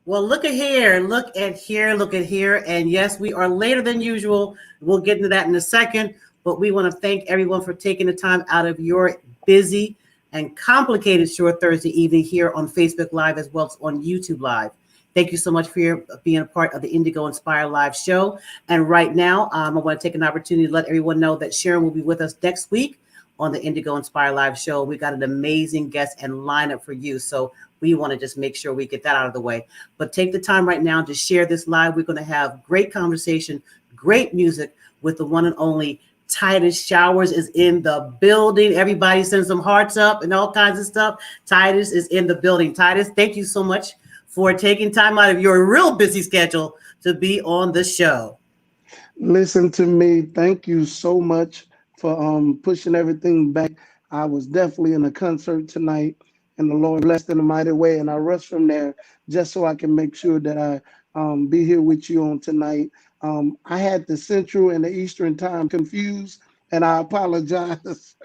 Well, look at here, look at here, look at here. And yes, we are later than usual. We'll get into that in a second. But we want to thank everyone for taking the time out of your busy and complicated short Thursday evening here on Facebook Live as well as on YouTube Live. Thank you so much for being a part of the Indigo Inspire Live show. And right now, I want to take an opportunity to let everyone know that Sharon will be with us next week on the Indigo Inspire Live show. We got an amazing guest and lineup for you. So we want to just make sure we get that out of the way. But take the time right now to share this live. We're going to have great conversation, great music with the one and only Titus Showers is in the building. Everybody send some hearts up and all kinds of stuff. Titus is in the building. Titus, thank you so much for taking time out of your real busy schedule to be on the show. Listen to me. Thank you so much for pushing everything back. I was definitely in a concert tonight, and the Lord blessed in a mighty way. And I rushed from there just so I can make sure that I be here with you on tonight. I had the Central and the Eastern time confused, and I apologize.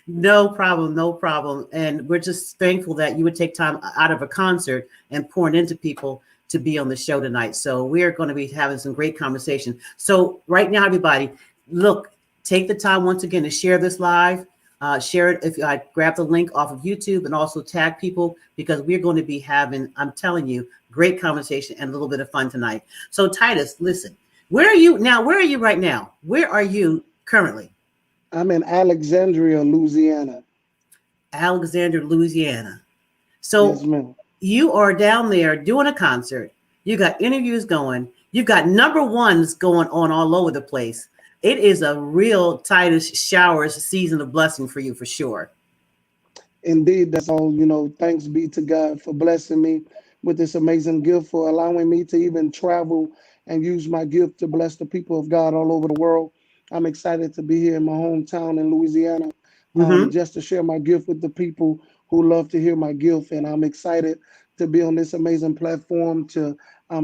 No problem, no problem. And we're just thankful that you would take time out of a concert and pouring into people to be on the show tonight. So we are going to be having some great conversation. So right now, everybody, look, take the time once again to share this live. Share it if I grab the link off of YouTube and also tag people because we're going to be having, I'm telling you, great conversation and a little bit of fun tonight. So Titus, listen, where are you now? Where are you right now? Where are you currently? I'm in Alexandria, Louisiana. Alexander, Louisiana. Yes, So ma'am. you are down there doing a concert. You got interviews going. You've got number ones going on all over the place. It is a real Titus Showers season of blessing for you for sure. Indeed, that's all. Thanks be to God for blessing me with this amazing gift, for allowing me to even travel and use my gift to bless the people of God all over the world. I'm excited to be here in my hometown in Louisiana, Hmm. just to share my gift with the people who love to hear my gift. And I'm excited to be on this amazing platform to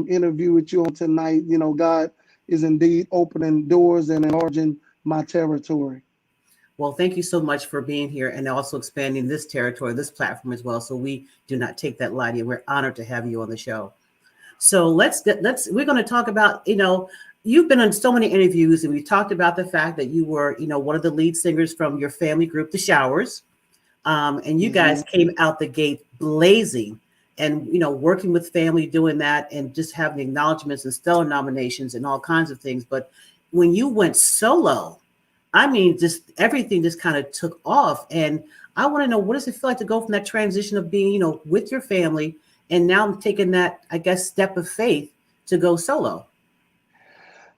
interview with you on tonight. God is indeed opening doors and enlarging my territory. Well, thank you so much for being here and also expanding this territory, this platform as well. So we do not take that lightly. We're honored to have you on the show. So we're going to talk about, you've been on so many interviews and we talked about the fact that you were, one of the lead singers from your family group, The Showers. And you Yes, guys ma'am. came out the gate blazing and, working with family, doing that and just having acknowledgments and stellar nominations and all kinds of things. But when you went solo, I mean, just everything just kind of took off. And I want to know, what does it feel like to go from that transition of being, with your family and now taking that, I guess, step of faith to go solo?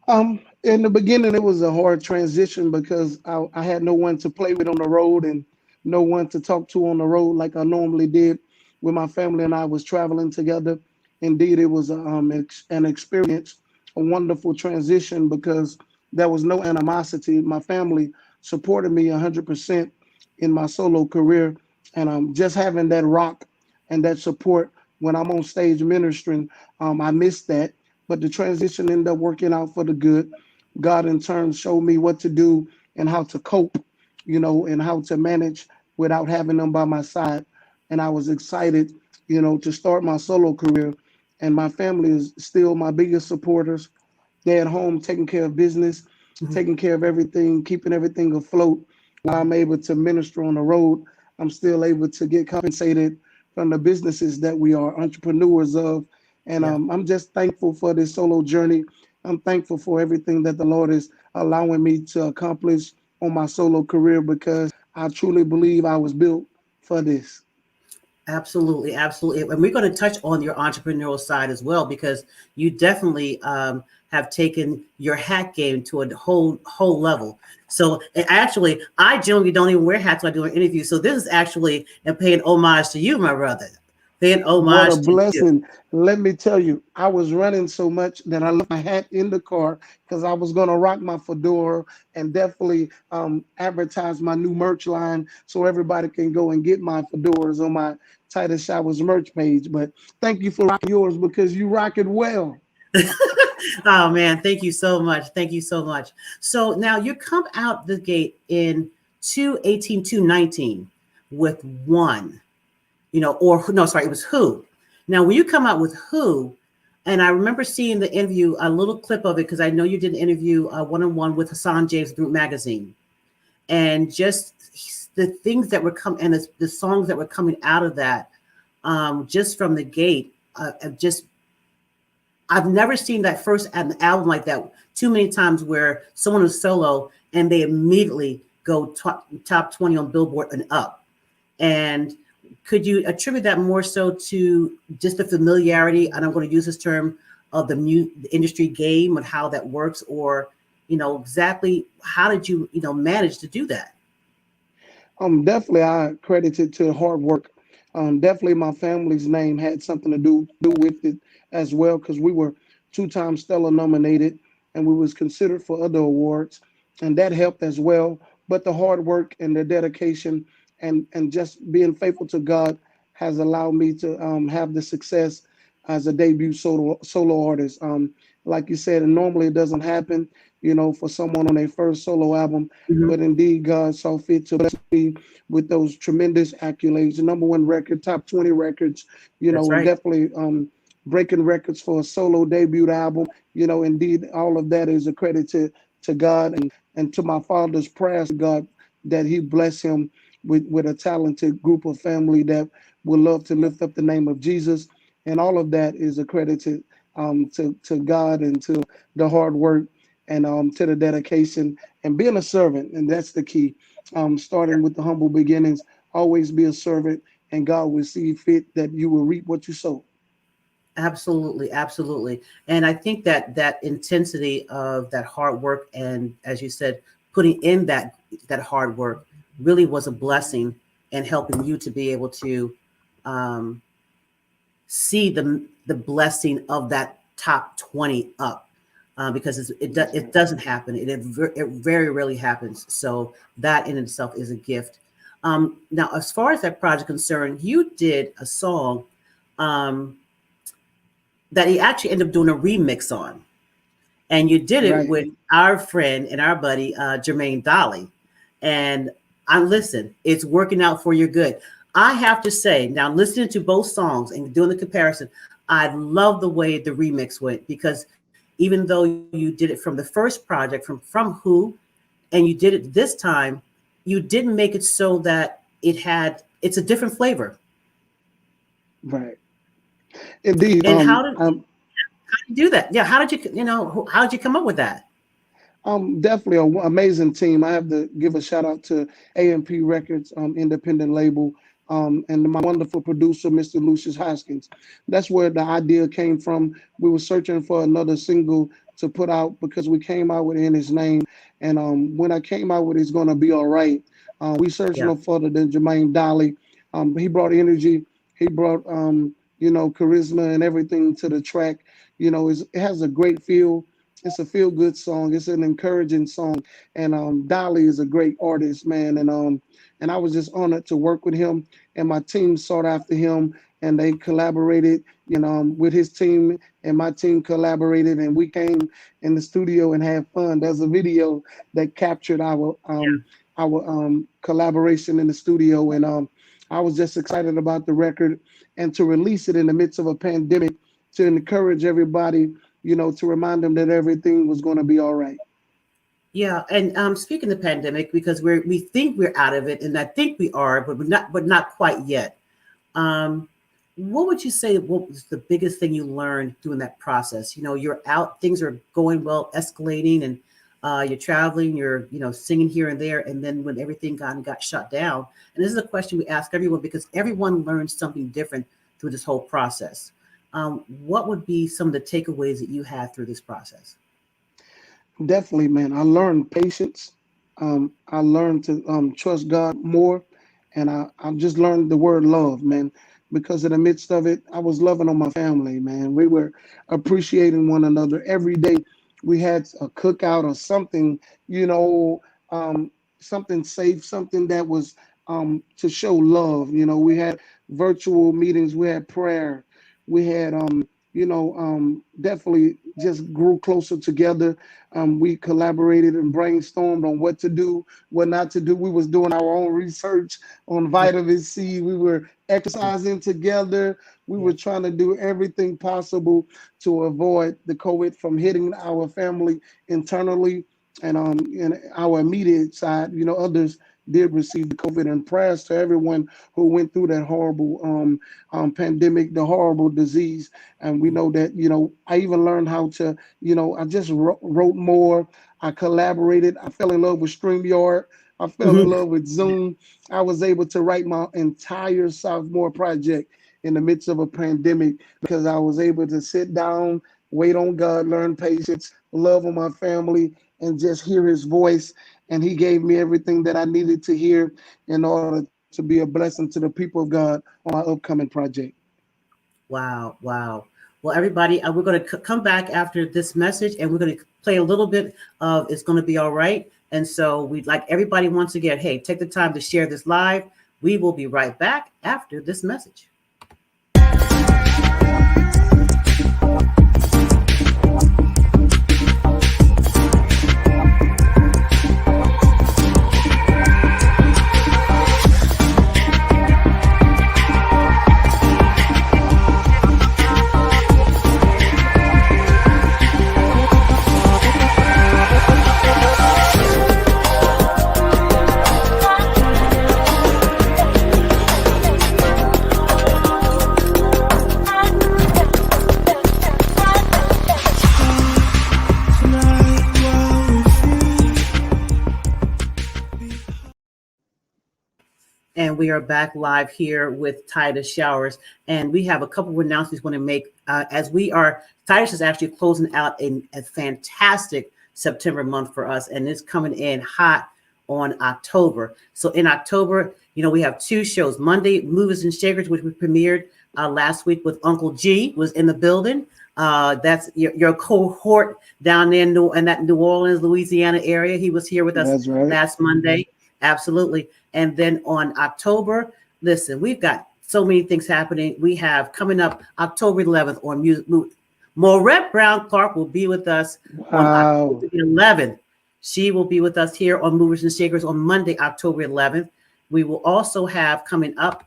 In the beginning, it was a hard transition because I had no one to play with on the road and no one to talk to on the road like I normally did when my family and I was traveling together. Indeed, it was an experience, a wonderful transition because there was no animosity. My family supported me 100% in my solo career, and just having that rock and that support when I'm on stage ministering, I missed that, but the transition ended up working out for the good. God in turn showed me what to do and how to cope, and how to manage without having them by my side. And I was excited, to start my solo career. And my family is still my biggest supporters. They're at home taking care of business, Mhm. taking care of everything, keeping everything afloat. While I'm able to minister on the road, I'm still able to get compensated from the businesses that we are entrepreneurs of. And Yeah. I'm just thankful for this solo journey. I'm thankful for everything that the Lord is allowing me to accomplish on my solo career because I truly believe I was built for this. Absolutely, absolutely. And we're going to touch on your entrepreneurial side as well, because you definitely have taken your hat game to a whole level. So actually, I generally don't even wear hats when I do an interview. So this is actually paying homage to you, my brother. Paying What a homage to you. blessing. Let me tell you, I was running so much that I left my hat in the car because I was going to rock my fedora and definitely advertise my new merch line so everybody can go and get my fedoras on my Titus Showers merch page. But thank you for rocking yours because you rock it well. Oh man, thank you so much. Thank you so much. So now you come out the gate in 218, 219 with one, or no, sorry, it was who. Now, when you come out with Who, and I remember seeing the interview, a little clip of it, because I know you did an interview one-on-one with Hassan James Group Magazine, and just the things that were coming and the songs that were coming out of that, just from the gate, just I've never seen that first album like that too many times where someone is solo and they immediately go top 20 on Billboard and up. And could you attribute that more so to just the familiarity, and I'm going to use this term, of the industry game and how that works, or, exactly how did you manage to do that? Definitely I credit it to hard work. Definitely my family's name had something to do with it as well, because we were 2 times Stellar nominated and we was considered for other awards, and that helped as well. But the hard work and the dedication and just being faithful to God has allowed me to have the success as a debut solo artist. Like you said, and normally it doesn't happen, for someone on their first solo album. Mhm. But indeed, God saw fit to bless me with those tremendous accolades, the #1 record, top 20 records, That's and right. definitely breaking records for a solo debut album. Indeed, all of that is a credit to God and to my father's prayers to God that He bless him with a talented group of family that would love to lift up the name of Jesus. And all of that is accredited to God and to the hard work and to the dedication and being a servant. And that's the key. Starting with the humble beginnings, always be a servant, and God will see fit that you will reap what you sow. Absolutely, absolutely. And I think that that intensity of that hard work, and as you said, putting in that hard work really was a blessing and helping you to be able to um, see the blessing of that top 20 up, because Yes, it ma'am. doesn't happen. It very rarely happens. So that in itself is a gift. Now, as far as that project concerned, you did a song um, that he actually ended up doing a remix on, and you did it Right. with our friend and our buddy Jermaine Dolly. And I listen, it's working out for your good. I have to say, now listening to both songs and doing the comparison, I love the way the remix went, because even though you did it from the first project from Who, and you did it this time, you didn't make it so that it's a different flavor. Right. Indeed. And how did you do that? Yeah, how did how did you come up with that? Definitely an amazing team. I have to give a shout out to AMP Records, independent label, and my wonderful producer, Mr. Lucius Hoskins. That's where the idea came from. We were searching for another single to put out because we came out with In His Name, and when I came out with It's Gonna Be All Right, we searched Yeah, no further than Jermaine Dolly. He brought energy, he brought charisma and everything to the track. It has a great feel. It's a feel good song. It's an encouraging song. And Dolly is a great artist, man. And I was just honored to work with him. And my team sought after him and they collaborated, with his team, and my team collaborated, and we came in the studio and had fun. There's a video that captured our collaboration in the studio, and I was just excited about the record and to release it in the midst of a pandemic to encourage everybody, to remind them that everything was going to be all right. yeah. And speaking of the pandemic, because we think we're out of it, and I think we are, but not quite yet. Um, what would you say? What was the biggest thing you learned during that process? You're out, things are going well, escalating, and you're traveling, you're singing here and there, and then when everything got shut down. And this is a question we ask everyone, because everyone learns something different through this whole process. What would be some of the takeaways that you had through this process? Definitely, man. I learned patience. I learned to trust God more. And I just learned the word love, man. Because in the midst of it, I was loving on my family, man. We were appreciating one another every day. We had a cookout or something, you know, something safe, something that was to show love. We had virtual meetings, we had prayer, we had definitely just grew closer together. We collaborated and brainstormed on what to do, what not to do. We was doing our own research on Yeah. vitamin C. We were exercising together. We Yeah. were trying to do everything possible to avoid the COVID from hitting our family internally and in our immediate side. Others did receive the COVID, and prayers to everyone who went through that horrible pandemic, the horrible disease. And we know that, I even learned how to, I just wrote more. I collaborated. I fell in love with StreamYard. I fell in Mhm. love with Zoom. I was able to write my entire sophomore project in the midst of a pandemic because I was able to sit down, wait on God, learn patience, love on my family, and just hear his voice. And he gave me everything that I needed to hear in order to be a blessing to the people of God on my upcoming project. Wow, wow. Well, everybody, we're going to come back after this message and we're going to play a little bit of It's Going to Be All Right. And so we'd like everybody once again, hey, take the time to share this live. We will be right back after this message. And we are back live here with Titus Showers. And we have a couple of announcements we want to make as Titus is actually closing out a fantastic September month for us. And it's coming in hot on October. So in October, we have two shows. Monday, Movers and Shakers, which we premiered last week with Uncle G was in the building. That's your cohort down there in that New Orleans, Louisiana area. He was here with us That's right. last Monday. Absolutely. And then on October, listen, we've got so many things happening. We have coming up October 11th on Music. Maurette Brown Clark will be with us on Wow. October 11th. She will be with us here on Movers and Shakers on Monday, October 11th. We will also have coming up,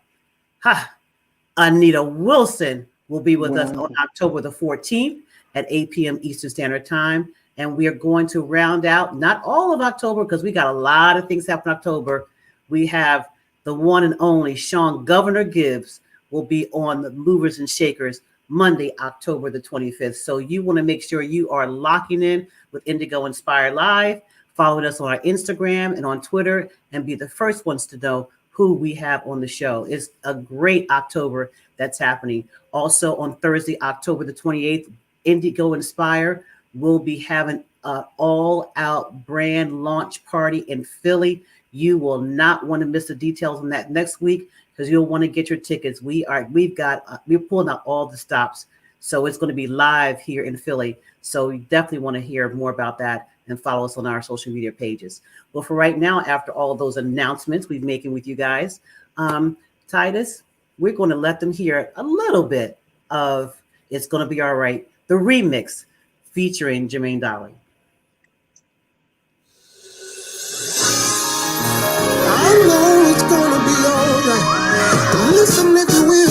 Anita Wilson will be with us on October the 14th at 8 p.m. Eastern Standard Time. And we are going to round out not all of October because we got a lot of things happen in October. We have the one and only Sean Governor Gibbs will be on the Movers and Shakers Monday, October the 25th. So you want to make sure you are locking in with Indigo Inspire Live, following us on our Instagram and on Twitter, and be the first ones to know who we have on the show. It's a great October that's happening. Also on Thursday, October the 28th, Indigo Inspire will be having an all-out brand launch party in Philly. You will not want to miss the details on that next week because you'll want to get your tickets. We're pulling out all the stops. So it's going to be live here in Philly. So you definitely want to hear more about that and follow us on our social media pages. Well, for right now, after all of those announcements we've making with you guys, Titus, we're going to let them hear a little bit of It's Going to Be All Right, the remix featuring Jermaine Dolly. I know it's gonna be alright. Listen if you will.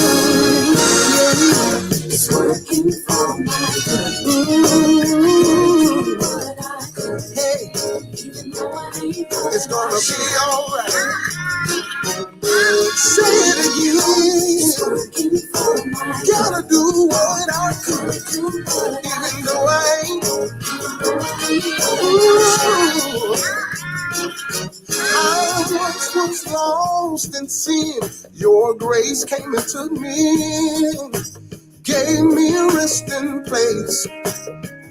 Yeah. It's working for my good. Hey, it's gonna be alright. Say it again. It's working for my good. Gotta do what I could, even though I ain't. I once was lost in sin. Your grace came and took me, gave me a resting place.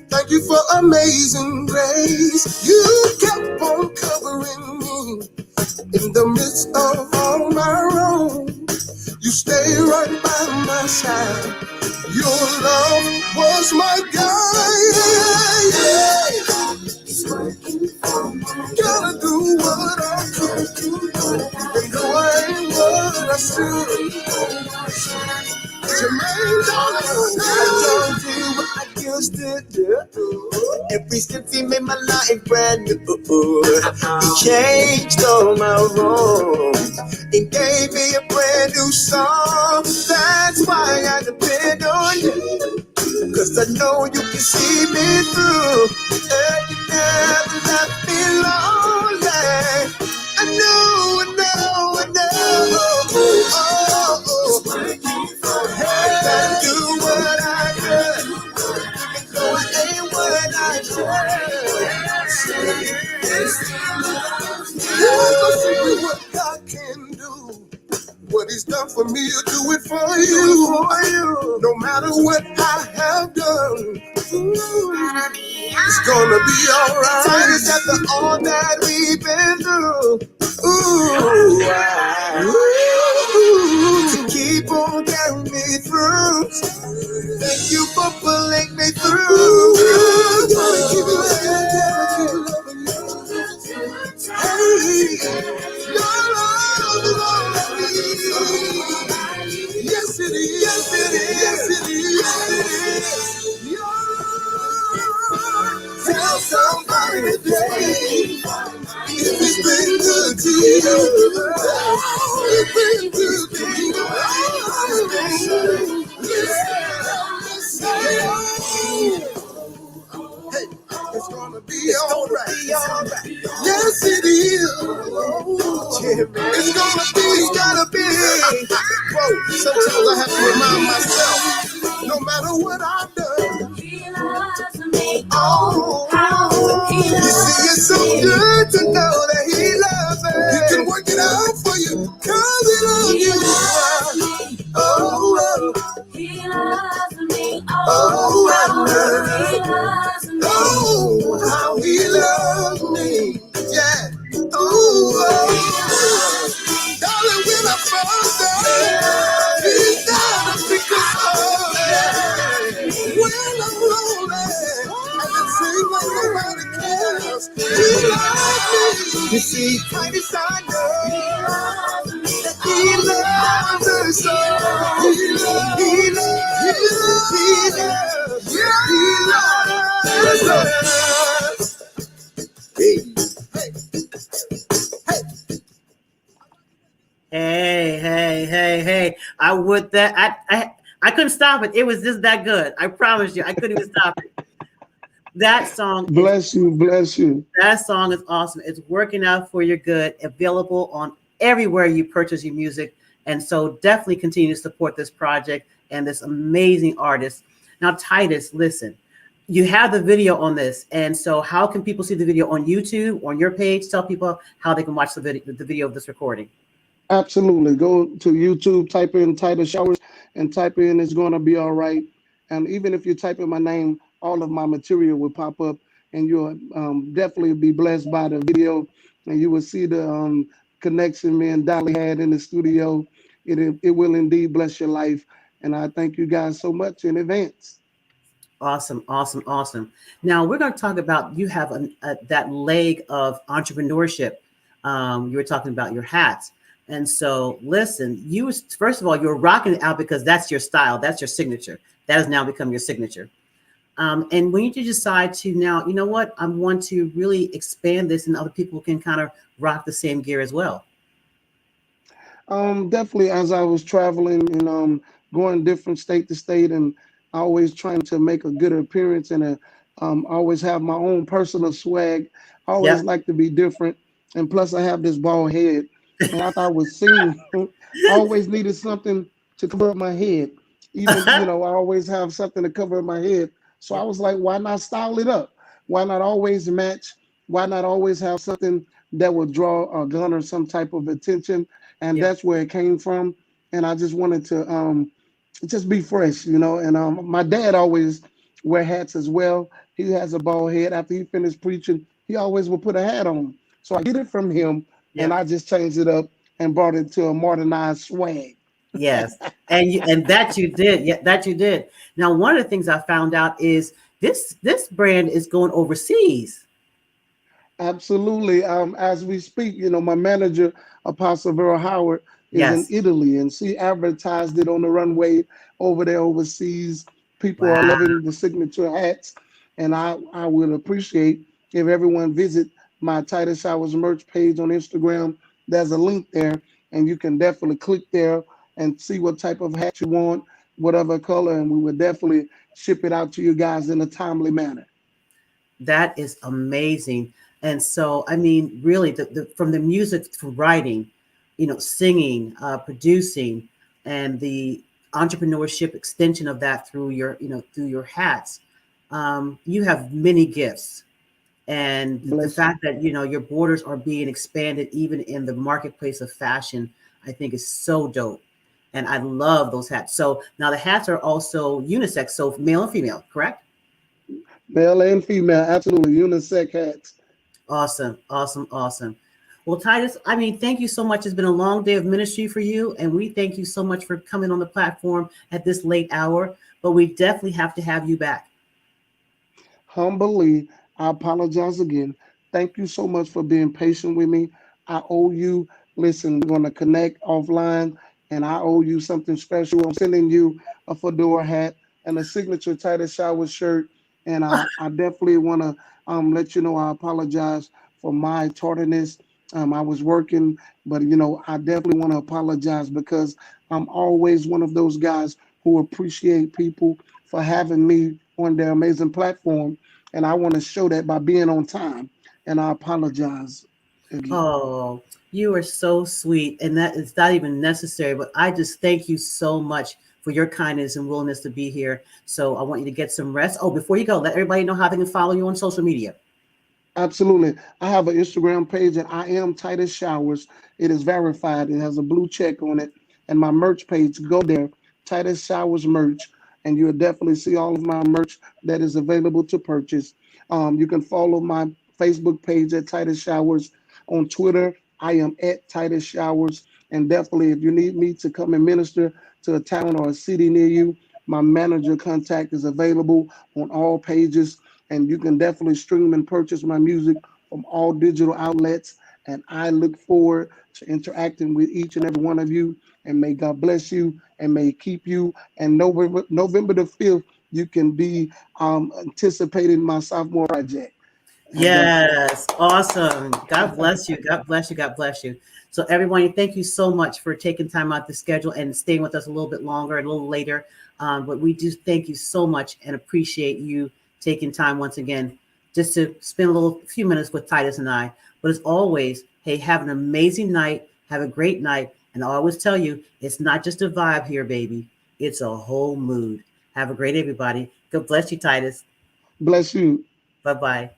Thank you for amazing grace. You kept on covering me in the midst of all my wrong. You stayed right by my side. Your love was my guide. Yeah. It's working for my gotta do what I could. And though I ain't what I should, Jermaine, I don't do what I used to do. Every since he made my life brand new. He changed all my wrongs and gave me a brand new song. That's why I depend on you. Cause I know you can see me through. And you never left me lonely. I know. I do what I do. Even though I ain't what I do. What God can do. What he's done for me, he'll do it for you. No matter what I have done, it's gonna be alright. Titus after all that we've been through. To keep on carrying me through. Thank you for pulling me through. Gonna keep you Yes, it is. Yes, it is. Yes, it is. Yes, it is. Tell somebody today if it's been good to you. It's been good to you. Hey, it's gonna be alright. Yes, it is. It's gotta be. Whoa, sometimes I have to remind myself, no matter what I've done. You see, it's so good to know that he loves me. He can work it out for you, cause he loves you. He loves me. How he loves me. Yeah. Darling, when I fall down, he's down to pick us up. When I'm lonely, I can sing like nobody cares. He loves me. You see, Titus, I know that he loves us so. He loves us. Hey. I would that I couldn't stop it. It was just that good. I promise you. I couldn't even stop it. That song bless you. That song is awesome. It's working out for your good, available on everywhere you purchase your music. And so definitely continue to support this project and this amazing artist. Now, Titus, listen, you have the video on this. And so how can people see the video on YouTube, on your page? Tell people how they can watch the video of this recording. Absolutely. Go to YouTube, type in Titus Showers, and type in It's Gonna Be All Right. And even if you type in my name, all of my material will pop up, and you'll definitely be blessed by the video. And you will see the connection me and Dolly had in the studio. It will indeed bless your life. And I thank you guys so much in advance. Awesome. Now we're going to talk about, you have that leg of entrepreneurship. You were talking about your hats. And so listen, first of all, you're rocking it out because that's your style. That's your signature. That has now become your signature. And when you decide to now, you know what, I want to really expand this and other people can kind of rock the same gear as well. Definitely, as I was traveling and going different state to state, and always trying to make a good appearance and always have my own personal swag. I always like to be different, and plus I have this bald head, and after I was singing, I always needed something to cover up my head. Even I always have something to cover up my head. So I was like, why not style it up? Why not always match? Why not always have something that would draw or garner some type of attention? And that's where it came from. And I just wanted to just be fresh, And my dad always wear hats as well. He has a bald head. After he finished preaching, he always would put a hat on. So I get it from him, and I just changed it up and brought it to a modernized swag. Yes, and that you did. Yeah, that you did. Now, one of the things I found out is this brand is going overseas. Absolutely. As we speak, my manager, Apostle Vera Howard, is in Yes. Italy, and she advertised it on the runway over there overseas. People are Wow. loving the signature hats, and I would appreciate if everyone visit my Titus Showers merch page on Instagram. There's a link there, and you can definitely click there and see what type of hat you want, whatever color, and we will definitely ship it out to you guys in a timely manner. That is amazing. And so, I mean, really, from the music to writing, singing, producing, and the entrepreneurship extension of that through through your hats, you have many gifts. And the Bless you. fact that, your borders are being expanded even in the marketplace of fashion, I think is so dope. And I love those hats. So now the hats are also unisex, so male and female, correct? Male and female, absolutely unisex hats. Awesome, awesome, awesome. Well, Titus, I mean, thank you so much. It's been a long day of ministry for you, and we thank you so much for coming on the platform at this late hour. But we definitely have to have you back. Humbly, I apologize again. Thank you so much for being patient with me. I owe you, listen, we're going to connect offline, and I owe you something special. I'm sending you a fedora hat and a signature Titus Shower shirt. And I definitely want to let you know I apologize for my tardiness. I was working, but I definitely want to apologize because I'm always one of those guys who appreciate people for having me on their amazing platform, and I want to show that by being on time. And I apologize again. Oh, you are so sweet, and that is not even necessary. But I just thank you so much for your kindness and willingness to be here. So I want you to get some rest. Oh, before you go, let everybody know how they can follow you on social media. Absolutely. I have an Instagram page and I am Titus Showers. It is verified. It has a blue check on it. And my merch page, go there, Titus Showers merch, and you'll definitely see all of my merch that is available to purchase. You can follow my Facebook page at Titus Showers. On Twitter, I am at Titus Showers. And definitely, if you need me to come and minister to a town or a city near you, my manager contact is available on all pages, and you can definitely stream and purchase my music from all digital outlets. And I look forward to interacting with each and every one of you. And may God bless you and may He keep you. And November the 5th, you can be anticipating my sophomore project. And Yes, awesome. God bless you. God bless you. God bless you. So, everyone, thank you so much for taking time out the schedule and staying with us a little bit longer and a little later. But we do thank you so much and appreciate you taking time once again just to spend a few minutes with Titus and I. But as always, hey, have an amazing night. Have a great night. And I always tell you, it's not just a vibe here, baby. It's a whole mood. Have a great everybody. God bless you, Titus. bless you. Bye bye.